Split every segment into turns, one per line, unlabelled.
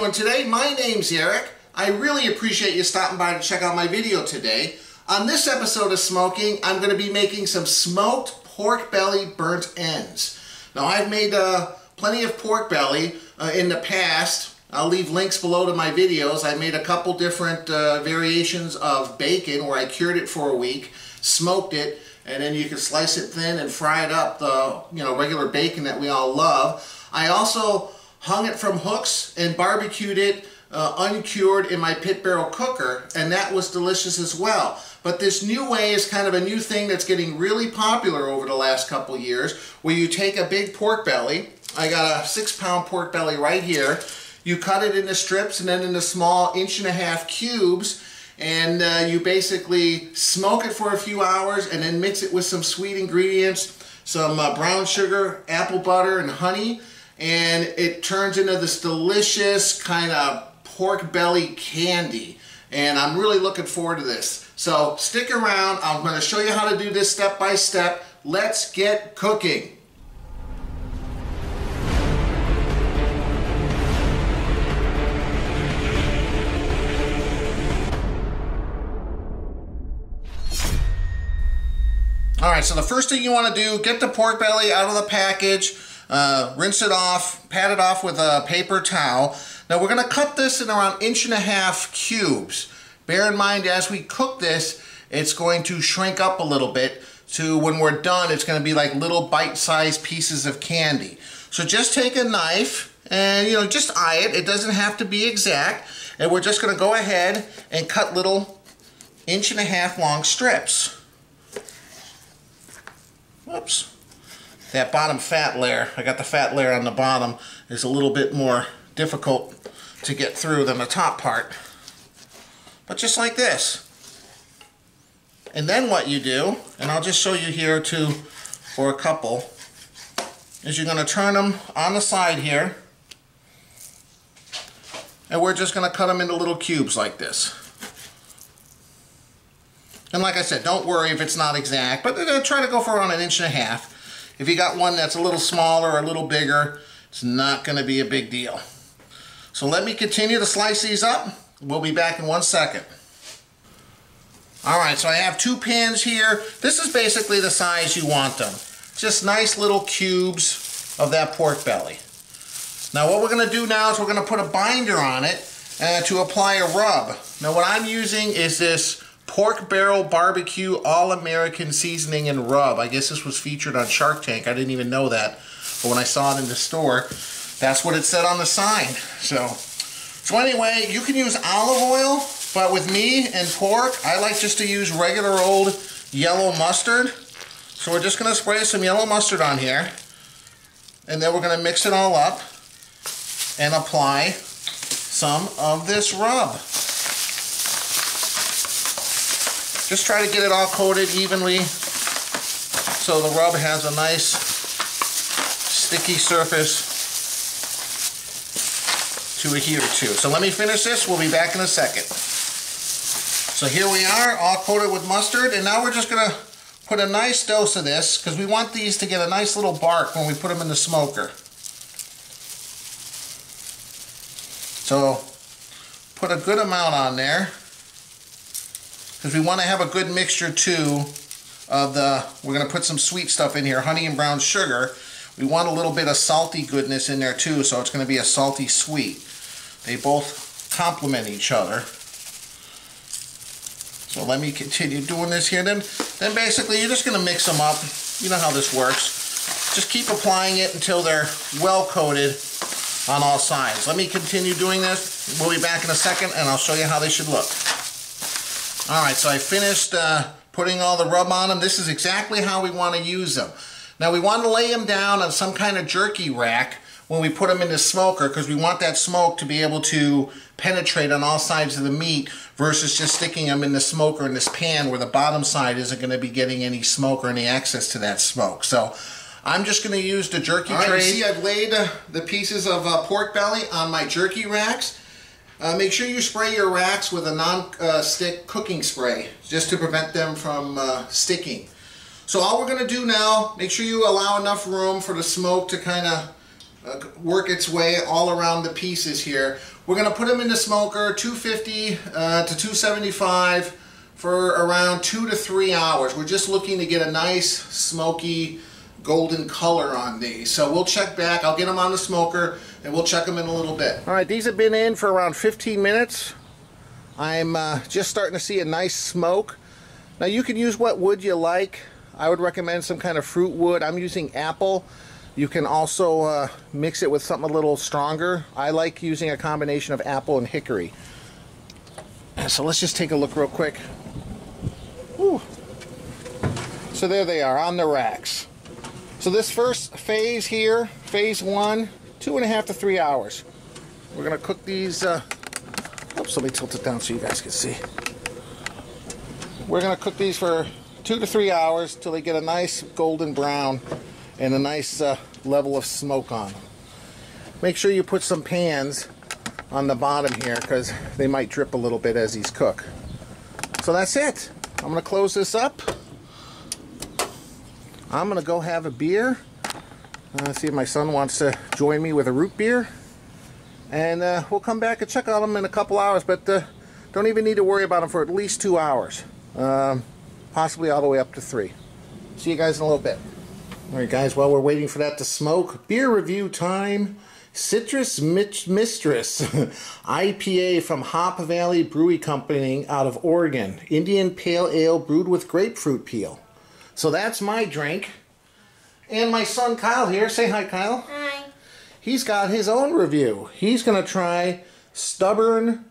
doing today? My name's Eric. I really appreciate you stopping by to check out my video today. On this episode of Smo'King, I'm going to be making some smoked pork belly burnt ends. Now I've made plenty of pork belly in the past. I'll leave links below to my videos. I made a couple different variations of bacon where I cured it for a week, smoked it, and then you can slice it thin and fry it up, the regular bacon that we all love. I also hung it from hooks and barbecued it uncured in my pit barrel cooker, and that was delicious as well. But this new way is kind of a new thing that's getting really popular over the last couple years, where you take a big pork belly. I got a 6-pound pork belly right here. You cut it into strips and then into small 1.5-inch cubes, and you basically smoke it for a few hours and then mix it with some sweet ingredients, some brown sugar, apple butter, and honey, and it turns into this delicious kind of pork belly candy. And I'm really looking forward to this. So stick around. I'm going to show you how to do this step by step. Let's get cooking. Alright, so the first thing you want to do, get the pork belly out of the package, rinse it off, pat it off with a paper towel. Now we're going to cut this in around 1.5-inch cubes. Bear in mind, as we cook this, it's going to shrink up a little bit. So when we're done, it's going to be like little bite-sized pieces of candy. So just take a knife and just eye it. It doesn't have to be exact. And we're just going to go ahead and cut little 1.5-inch long strips. Whoops. That bottom fat layer, I got the fat layer on the bottom, is a little bit more difficult to get through than the top part. But just like this. And then what you do, and I'll just show you here too for a couple, is you're going to turn them on the side here, and we're just going to cut them into little cubes like this. And like I said, don't worry if it's not exact, but try to go for around 1.5 inches. If you got one that's a little smaller or a little bigger, it's not going to be a big deal. So let me continue to slice these up. We'll be back in 1 second. Alright, so I have 2 pans here. This is basically the size you want them. Just nice little cubes of that pork belly. Now what we're going to do now is we're going to put a binder on it to apply a rub. Now what I'm using is this Pork Barrel Barbecue All-American Seasoning and Rub. I guess this was featured on Shark Tank. I didn't even know that. But when I saw it in the store, that's what it said on the sign. So anyway, you can use olive oil, but with me and pork, I like just to use regular old yellow mustard. So we're just going to spray some yellow mustard on here. And then we're going to mix it all up and apply some of this rub. Just try to get it all coated evenly so the rub has a nice sticky surface to adhere to. So let me finish this. We'll be back in a second. So here we are, all coated with mustard, and now we're just going to put a nice dose of this because we want these to get a nice little bark when we put them in the smoker. So put a good amount on there, because we want to have a good mixture too of we're going to put some sweet stuff in here, honey and brown sugar. We want a little bit of salty goodness in there too, so it's going to be a salty sweet. They both complement each other. So let me continue doing this here. Then basically you're just going to mix them up. You know how this works. Just keep applying it until they're well coated on all sides. Let me continue doing this. We'll be back in a second and I'll show you how they should look. Alright, so I finished putting all the rub on them. This is exactly how we want to use them. Now we want to lay them down on some kind of jerky rack when we put them in the smoker, because we want that smoke to be able to penetrate on all sides of the meat versus just sticking them in the smoker in this pan where the bottom side isn't going to be getting any smoke or any access to that smoke. So I'm just going to use the jerky tray. You see, I've laid the pieces of pork belly on my jerky racks. Make sure you spray your racks with a non-stick cooking spray just to prevent them from sticking. So all we're going to do now, make sure you allow enough room for the smoke to kind of work its way all around the pieces here. We're going to put them in the smoker, 250 to 275 for around 2 to 3 hours. We're just looking to get a nice smoky golden color on these. So we'll check back. I'll get them on the smoker and we'll check them in a little bit. All right, these have been in for around 15 minutes. I'm just starting to see a nice smoke. Now you can use what wood you like. I would recommend some kind of fruit wood. I'm using apple. You can also mix it with something a little stronger. I like using a combination of apple and hickory. So let's just take a look real quick. Whew. So there they are on the racks. So this first phase here, phase 1, 2.5 to 3 hours. We're gonna cook these, oops, let me tilt it down so you guys can see. We're gonna cook these for 2 to 3 hours till they get a nice golden brown and a nice level of smoke on them. Make sure you put some pans on the bottom here because they might drip a little bit as these cook. So that's it. I'm going to close this up. I'm going to go have a beer. See if my son wants to join me with a root beer. And we'll come back and check on them in a couple hours, but don't even need to worry about them for at least 2 hours. Possibly all the way up to 3. See you guys in a little bit. Alright guys, while we're waiting for that to smoke, beer review time. Citrus Mistress IPA from Hop Valley Brewing Company out of Oregon. Indian Pale Ale brewed with grapefruit peel. So that's my drink. And my son Kyle here. Say hi, Kyle.
Hi.
He's got his own review. He's going to try Stubborn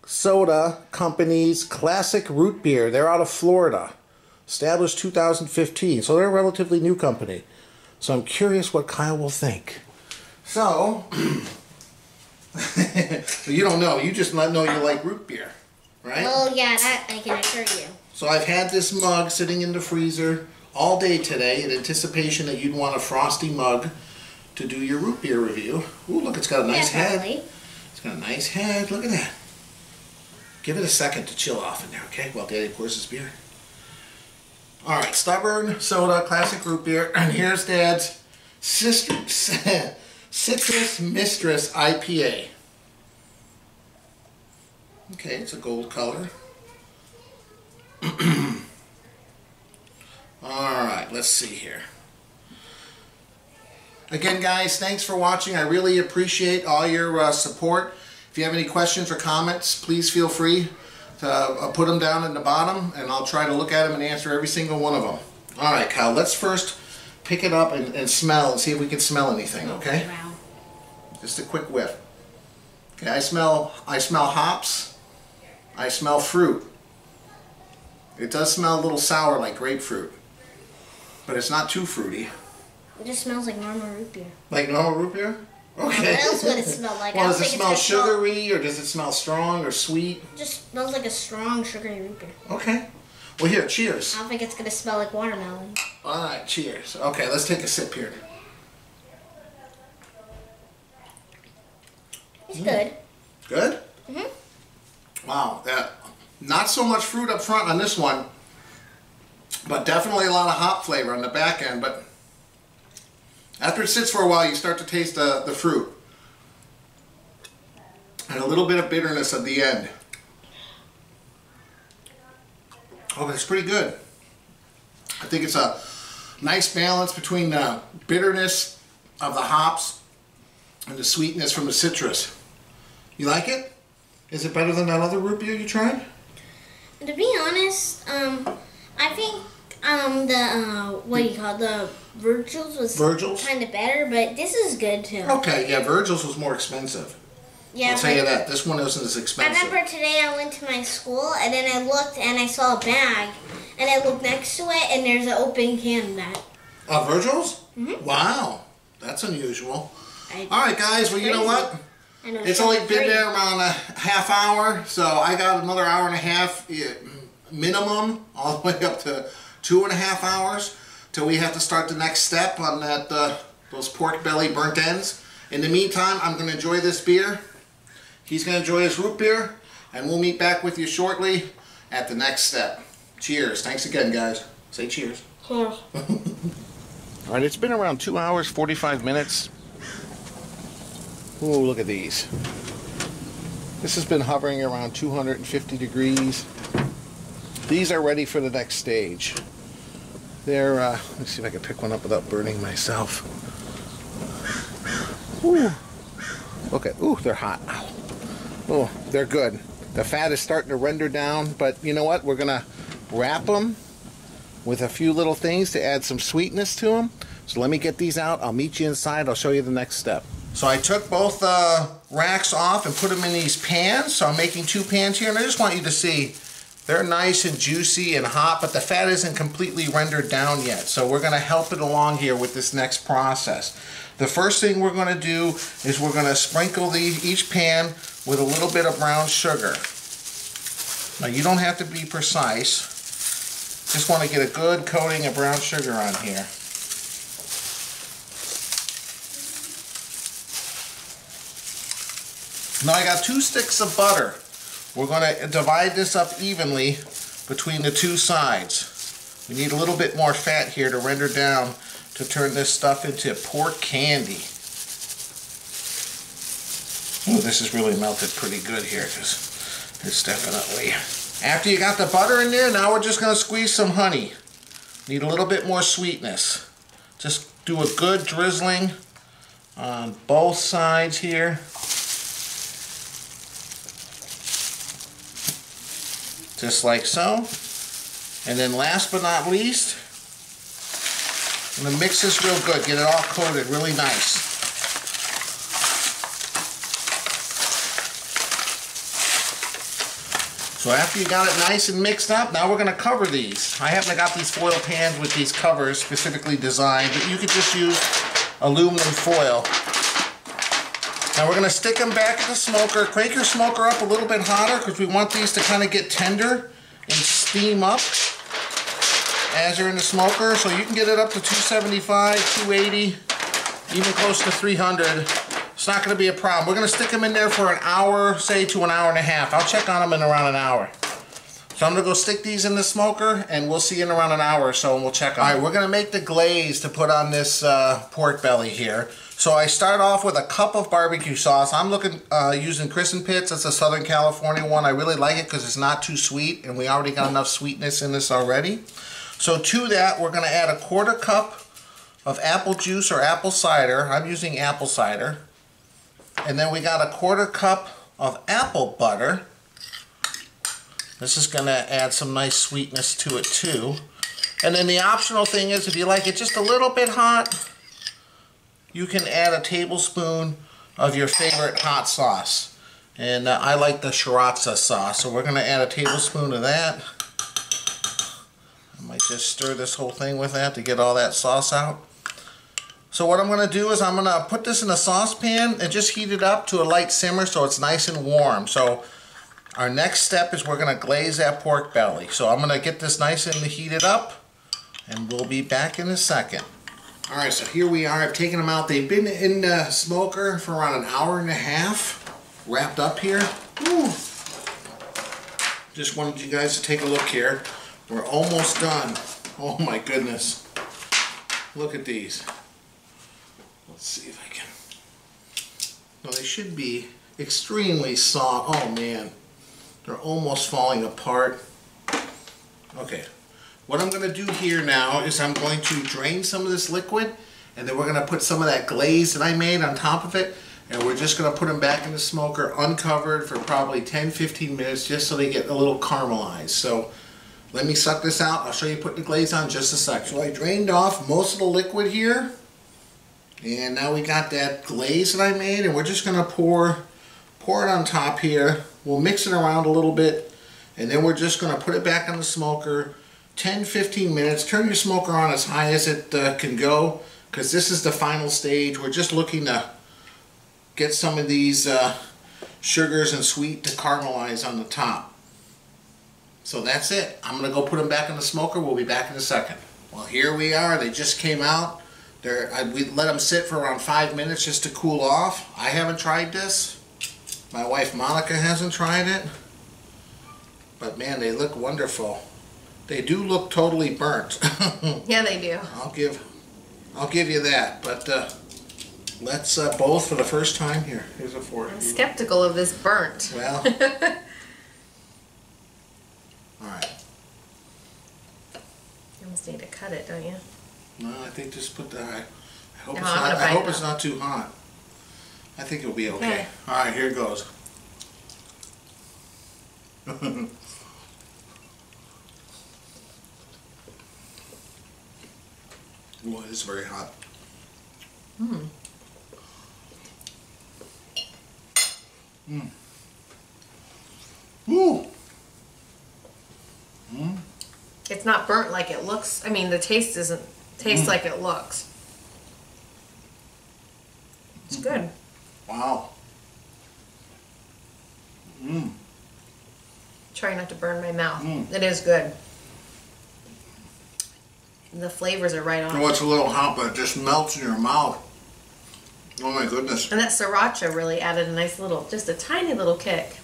Soda Company's Classic Root Beer. They're out of Florida. Established 2015, so they're a relatively new company. So I'm curious what Kyle will think. So, you don't know. You just know you like root beer, right?
Well, yeah, that I can assure you.
So I've had this mug sitting in the freezer all day today in anticipation that you'd want a frosty mug to do your root beer review. Ooh, look, it's got a nice head. It's got a nice head. Look at that. Give it a second to chill off in there, okay? While Daddy pours his beer. Alright, Stubborn Soda, Classic Root Beer. And here's Dad's Citrus Mistress IPA. Okay, it's a gold color. Alright, let's see here. Again, guys, thanks for watching. I really appreciate all your support. If you have any questions or comments, please feel free to put them down in the bottom, and I'll try to look at them and answer every single one of them. Alright, Kyle, let's first pick it up and smell and see if we can smell anything, okay?
Wow.
Just a quick whiff. Okay, I smell hops. I smell fruit. It does smell a little sour like grapefruit, but it's not too fruity.
It just smells like normal root beer.
Like normal root beer? Okay.
What else would it smell like?
Well, does it smell sugary, or does it smell strong or sweet?
It just smells like a strong sugary root beer.
Okay. Well, here, cheers.
I don't think it's going to smell like watermelon.
Alright, cheers. Okay, let's take a sip here.
It's good.
Good?
Mm-hmm.
Wow. Not so much fruit up front on this one, but definitely a lot of hop flavor on the back end. But after it sits for a while, you start to taste the fruit. And a little bit of bitterness at the end. Oh, but it's pretty good. I think it's a nice balance between the bitterness of the hops and the sweetness from the citrus. You like it? Is it better than that other root beer you tried?
To be honest, I think what do you call it? The Virgil's was kind of better, but this is good too.
Okay, yeah, Virgil's was more expensive.
Yeah,
I'll tell you that. This one isn't as expensive.
I remember today I went to my school and then I looked and I saw a bag and I looked next to it and there's an open can of that.
Virgil's?
Mm-hmm.
Wow, that's unusual. Alright guys, well you know what? It's only been there around a half hour, so I got another hour and a half minimum, all the way up to 2.5 hours, till we have to start the next step on that those pork belly burnt ends. In the meantime, I'm going to enjoy this beer. He's going to enjoy his root beer, and we'll meet back with you shortly at the next step. Cheers. Thanks again, guys. Say cheers.
Cheers.
Alright, it's been around 2 hours, 45 minutes. Ooh, look at these. This has been hovering around 250 degrees. These are ready for the next stage. They're, let me see if I can pick one up without burning myself. Ooh. Okay, ooh, they're hot. Oh, they're good. The fat is starting to render down, but you know what? We're gonna wrap them with a few little things to add some sweetness to them. So let me get these out. I'll meet you inside. I'll show you the next step. So I took both racks off and put them in these pans. So I'm making 2 pans here, and I just want you to see they're nice and juicy and hot, but the fat isn't completely rendered down yet. So we're gonna help it along here with this next process. The first thing we're gonna do is we're gonna sprinkle each pan with a little bit of brown sugar. Now you don't have to be precise. Just want to get a good coating of brown sugar on here. Now I got 2 sticks of butter. We're going to divide this up evenly between the 2 sides. We need a little bit more fat here to render down to turn this stuff into pork candy. Oh, this is really melted pretty good here because it's definitely... After you got the butter in there, now we're just going to squeeze some honey. Need a little bit more sweetness. Just do a good drizzling on both sides here. Just like so. And then last but not least, I'm going to mix this real good. Get it all coated really nice. So after you got it nice and mixed up, now we're going to cover these. I haven't got these foil pans with these covers specifically designed, but you could just use aluminum foil. Now we're going to stick them back in the smoker. Crank your smoker up a little bit hotter because we want these to kind of get tender and steam up as they're in the smoker. So you can get it up to 275, 280, even close to 300. It's not going to be a problem. We're going to stick them in there for an hour, say to an hour and a half. I'll check on them in around an hour. So I'm going to go stick these in the smoker, and we'll see you in around an hour or so, and we'll check on them. All right, we're going to make the glaze to put on this pork belly here. So I start off with a cup of barbecue sauce. I'm using Crisp & Pitts. It's a Southern California one. I really like it because it's not too sweet, and we already got enough sweetness in this already. So to that, we're going to add a 1/4 cup of apple juice or apple cider. I'm using apple cider. And then we got a 1/4 cup of apple butter. This is going to add some nice sweetness to it too. And then the optional thing is, if you like it just a little bit hot, you can add a tablespoon of your favorite hot sauce. And I like the sriracha sauce, so we're going to add a tablespoon of that. I might just stir this whole thing with that to get all that sauce out. So what I'm going to do is I'm going to put this in a saucepan and just heat it up to a light simmer so it's nice and warm. So our next step is we're going to glaze that pork belly. So I'm going to get this nice and heated up, and we'll be back in a second. Alright, so here we are. I've taken them out. They've been in the smoker for around an hour and a half, wrapped up here. Woo. Just wanted you guys to take a look here. We're almost done. Oh my goodness. Look at these. Let's see if I can. Now they should be extremely soft. Oh man, they're almost falling apart. Okay, what I'm going to do here now is I'm going to drain some of this liquid, and then we're going to put some of that glaze that I made on top of it, and we're just going to put them back in the smoker uncovered for probably 10-15 minutes just so they get a little caramelized. So let me suck this out. I'll show you putting the glaze on in just a second. So I drained off most of the liquid here. And now we got that glaze that I made, and we're just going to pour it on top here. We'll mix it around a little bit, and then we're just going to put it back on the smoker 10-15 minutes. Turn your smoker on as high as it can go, because this is the final stage. We're just looking to get some of these sugars and sweet to caramelize on the top. So that's it. I'm going to go put them back in the smoker. We'll be back in a second. Well, here we are. They just came out. We let them sit for around 5 minutes just to cool off. I haven't tried this. My wife Monica hasn't tried it. But man, they look wonderful. They do look totally burnt.
Yeah, they do.
I'll give you that. But Let's both for the first time here. Here's a fork.
I'm skeptical of this burnt.
Well. Alright.
You almost need to cut it, don't you?
No, I think just put that. I hope, it's not too hot. I think it'll be okay. Alright, here it goes. Boy, it's very hot.
Mm.
Mm. Ooh. Mm.
It's not burnt like it looks. I mean, the taste doesn't taste like it looks. It's good.
Wow. Mm.
Try not to burn my mouth.
Mm.
It is good. The flavors are right on.
Oh, it's a little hot, but it just melts in your mouth. Oh my goodness.
And that sriracha really added a nice little, just a tiny little kick.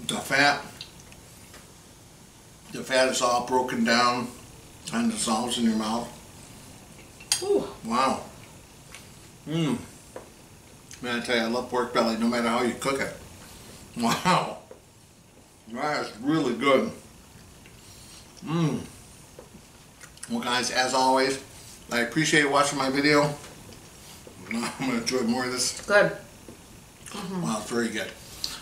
The fat is all broken down and dissolves in your mouth.
Ooh.
Wow. Mmm. Man, I tell you, I love pork belly no matter how you cook it. Wow. That is really good. Mmm. Well guys, as always, I appreciate watching my video. I'm going to enjoy more of this.
Good.
Wow, it's very good.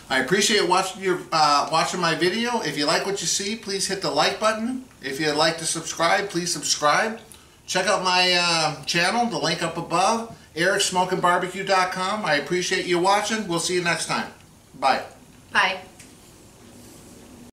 I appreciate watching my video. If you like what you see, please hit the like button. If you'd like to subscribe, please subscribe. Check out my channel, the link up above, ericsmokingbbq.com. I appreciate you watching. We'll see you next time. Bye.
Bye.